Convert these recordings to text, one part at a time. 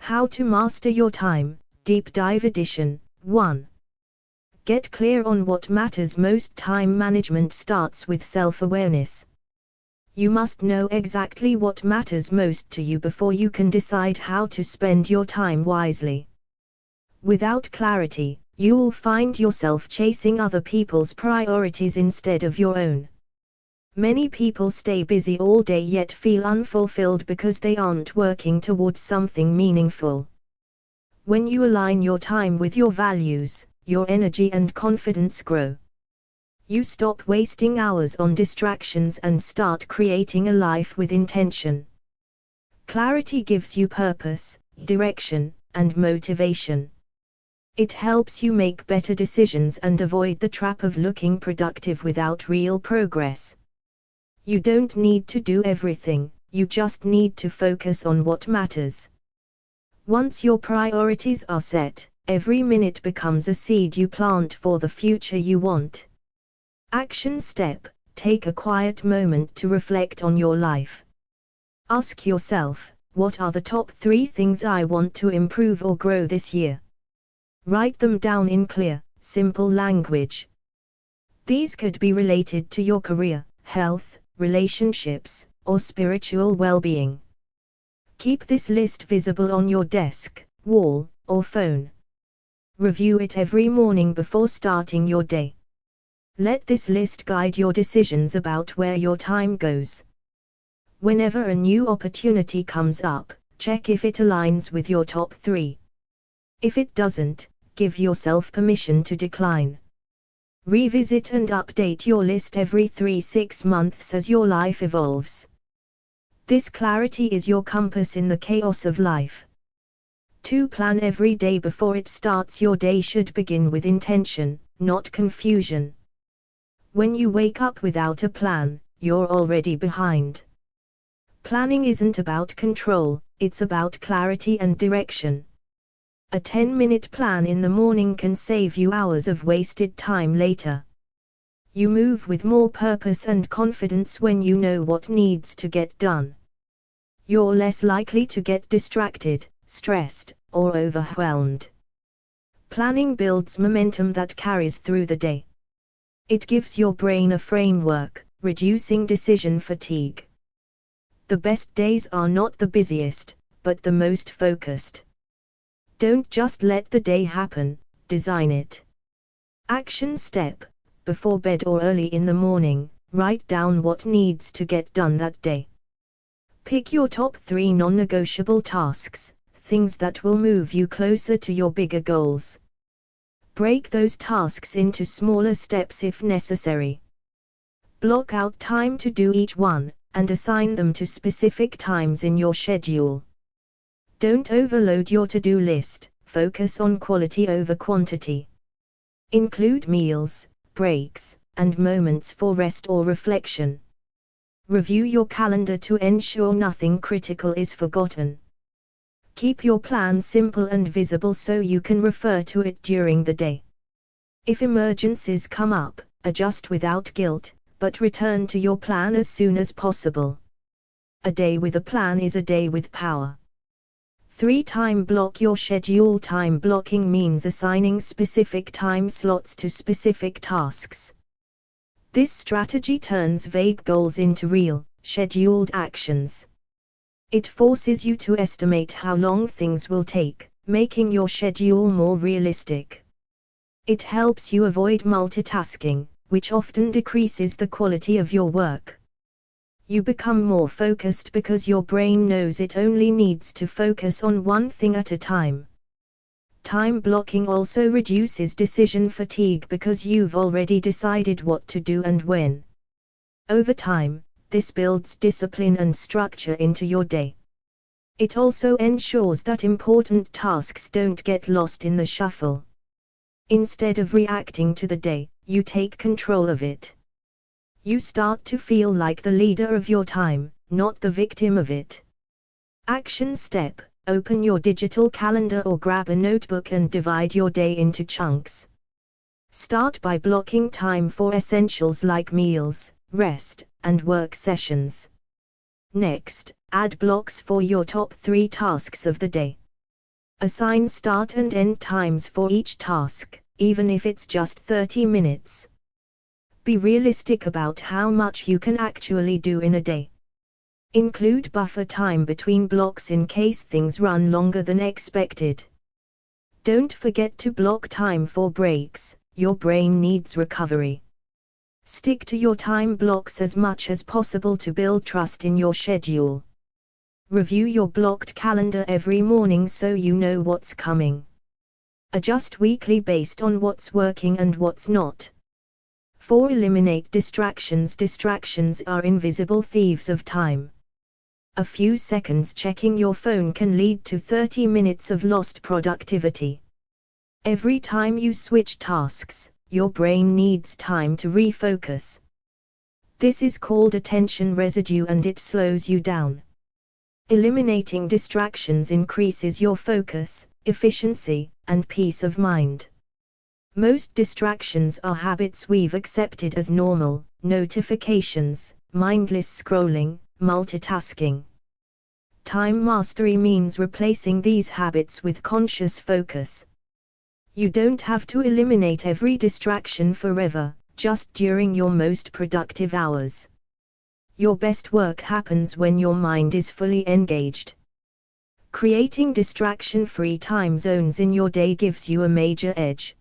How to Master Your Time, Deep Dive Edition, 1. Get clear on what matters most. Time management starts with self-awareness. You must know exactly what matters most to you before you can decide how to spend your time wisely. Without clarity, you'll find yourself chasing other people's priorities instead of your own. Many people stay busy all day yet feel unfulfilled because they aren't working towards something meaningful. When you align your time with your values, your energy and confidence grow. You stop wasting hours on distractions and start creating a life with intention. Clarity gives you purpose, direction, and motivation. It helps you make better decisions and avoid the trap of looking productive without real progress. You don't need to do everything, you just need to focus on what matters. Once your priorities are set, every minute becomes a seed you plant for the future you want. Action step: take a quiet moment to reflect on your life. Ask yourself, what are the top 3 things I want to improve or grow this year? Write them down in clear, simple language. These could be related to your career, health, relationships, or spiritual well-being. Keep this list visible on your desk, wall, or phone. Review it every morning before starting your day. Let this list guide your decisions about where your time goes. Whenever a new opportunity comes up, check if it aligns with your top 3. If it doesn't, give yourself permission to decline. Revisit and update your list every 3-6 months as your life evolves. This clarity is your compass in the chaos of life. 2. Plan every day before it starts. Your day should begin with intention, not confusion. When you wake up without a plan, you're already behind. Planning isn't about control, it's about clarity and direction. A 10-minute plan in the morning can save you hours of wasted time later. You move with more purpose and confidence when you know what needs to get done. You're less likely to get distracted, stressed, or overwhelmed. Planning builds momentum that carries through the day. It gives your brain a framework, reducing decision fatigue. The best days are not the busiest, but the most focused. Don't just let the day happen, design it. Action step: before bed or early in the morning, write down what needs to get done that day. Pick your top 3 non-negotiable tasks, things that will move you closer to your bigger goals. Break those tasks into smaller steps if necessary. Block out time to do each one, and assign them to specific times in your schedule. Don't overload your to-do list, focus on quality over quantity. Include meals, breaks, and moments for rest or reflection. Review your calendar to ensure nothing critical is forgotten. Keep your plan simple and visible so you can refer to it during the day. If emergencies come up, adjust without guilt, but return to your plan as soon as possible. A day with a plan is a day with power. 3. Time block your schedule. Time blocking means assigning specific time slots to specific tasks. This strategy turns vague goals into real, scheduled actions. It forces you to estimate how long things will take, making your schedule more realistic. It helps you avoid multitasking, which often decreases the quality of your work. You become more focused because your brain knows it only needs to focus on one thing at a time. Time blocking also reduces decision fatigue because you've already decided what to do and when. Over time, this builds discipline and structure into your day. It also ensures that important tasks don't get lost in the shuffle. Instead of reacting to the day, you take control of it. You start to feel like the leader of your time, not the victim of it. Action step: open your digital calendar or grab a notebook and divide your day into chunks. Start by blocking time for essentials like meals, rest, and work sessions. Next, add blocks for your top 3 tasks of the day. Assign start and end times for each task, even if it's just 30 minutes. Be realistic about how much you can actually do in a day. Include buffer time between blocks in case things run longer than expected. Don't forget to block time for breaks, your brain needs recovery. Stick to your time blocks as much as possible to build trust in your schedule. Review your blocked calendar every morning so you know what's coming. Adjust weekly based on what's working and what's not. 4. Eliminate distractions. Distractions are invisible thieves of time. A few seconds checking your phone can lead to 30 minutes of lost productivity. Every time you switch tasks, your brain needs time to refocus. This is called attention residue and it slows you down. Eliminating distractions increases your focus, efficiency, and peace of mind. Most distractions are habits we've accepted as normal: notifications, mindless scrolling, multitasking. Time mastery means replacing these habits with conscious focus. You don't have to eliminate every distraction forever, just during your most productive hours. Your best work happens when your mind is fully engaged. Creating distraction-free time zones in your day gives you a major edge.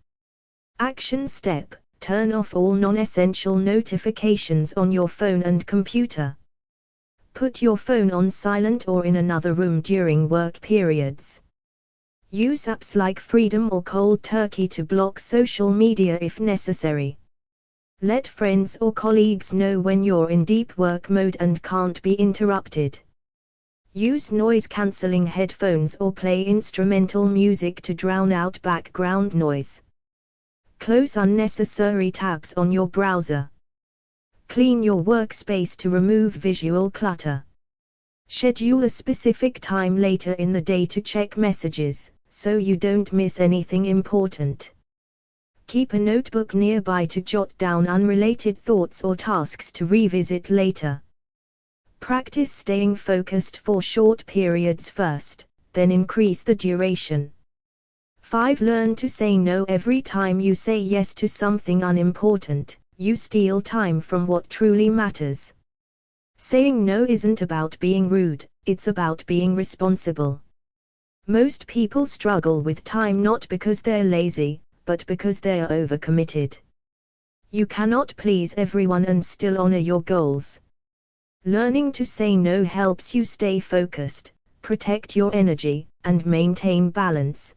Action step: turn off all non-essential notifications on your phone and computer. Put your phone on silent or in another room during work periods. Use apps like Freedom or Cold Turkey to block social media if necessary. Let friends or colleagues know when you're in deep work mode and can't be interrupted. Use noise-canceling headphones or play instrumental music to drown out background noise. Close unnecessary tabs on your browser. Clean your workspace to remove visual clutter. Schedule a specific time later in the day to check messages, so you don't miss anything important. Keep a notebook nearby to jot down unrelated thoughts or tasks to revisit later. Practice staying focused for short periods first, then increase the duration. 5. Learn to say no. Every time you say yes to something unimportant, you steal time from what truly matters. Saying no isn't about being rude, it's about being responsible. Most people struggle with time not because they're lazy, but because they are overcommitted. You cannot please everyone and still honor your goals. Learning to say no helps you stay focused, protect your energy, and maintain balance.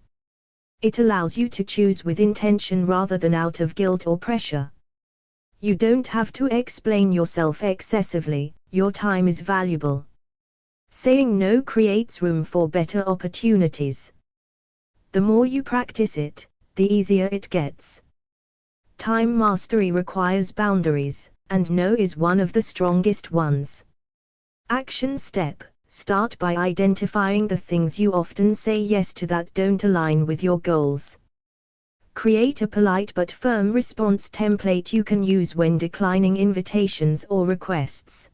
It allows you to choose with intention rather than out of guilt or pressure. You don't have to explain yourself excessively, your time is valuable. Saying no creates room for better opportunities. The more you practice it, the easier it gets. Time mastery requires boundaries, and no is one of the strongest ones. Action step: start by identifying the things you often say yes to that don't align with your goals. Create a polite but firm response template you can use when declining invitations or requests.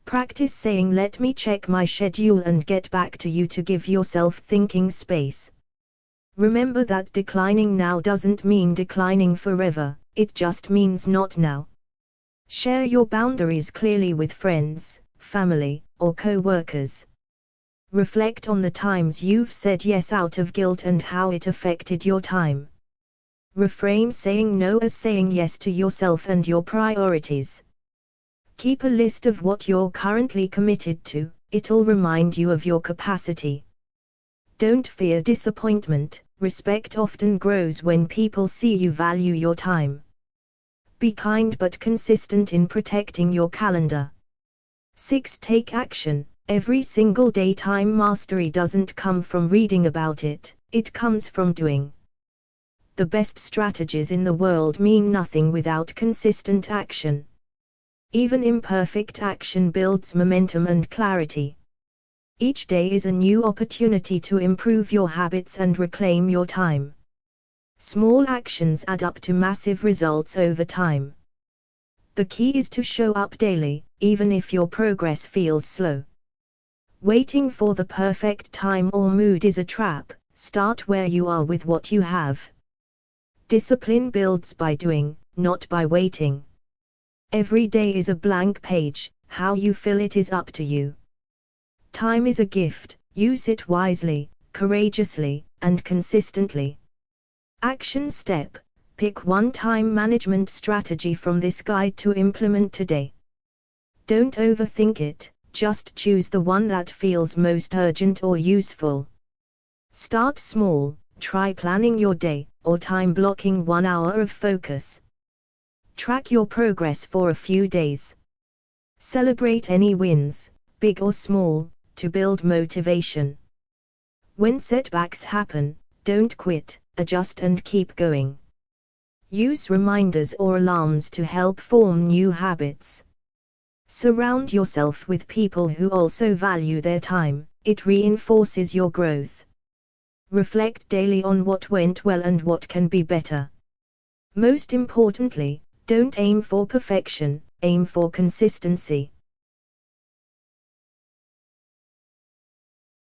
Practice saying "let me check my schedule and get back to you" to give yourself thinking space. Remember that declining now doesn't mean declining forever, it just means not now. Share your boundaries clearly with friends, family, or co-workers. Reflect on the times you've said yes out of guilt and how it affected your time. Reframe saying no as saying yes to yourself and your priorities. Keep a list of what you're currently committed to, it'll remind you of your capacity. Don't fear disappointment, respect often grows when people see you value your time. Be kind but consistent in protecting your calendar. 6. Take action. Every single day. Time mastery doesn't come from reading about it, it comes from doing. The best strategies in the world mean nothing without consistent action. Even imperfect action builds momentum and clarity. Each day is a new opportunity to improve your habits and reclaim your time. Small actions add up to massive results over time. The key is to show up daily, even if your progress feels slow. Waiting for the perfect time or mood is a trap. Start where you are with what you have. Discipline builds by doing, not by waiting. Every day is a blank page, how you fill it is up to you. Time is a gift, use it wisely, courageously, and consistently. Action step: pick one time management strategy from this guide to implement today. Don't overthink it, just choose the one that feels most urgent or useful. Start small, try planning your day, or time blocking 1 hour of focus. Track your progress for a few days. Celebrate any wins, big or small, to build motivation. When setbacks happen, don't quit, adjust and keep going. Use reminders or alarms to help form new habits. Surround yourself with people who also value their time, it reinforces your growth. Reflect daily on what went well and what can be better. Most importantly, don't aim for perfection, aim for consistency.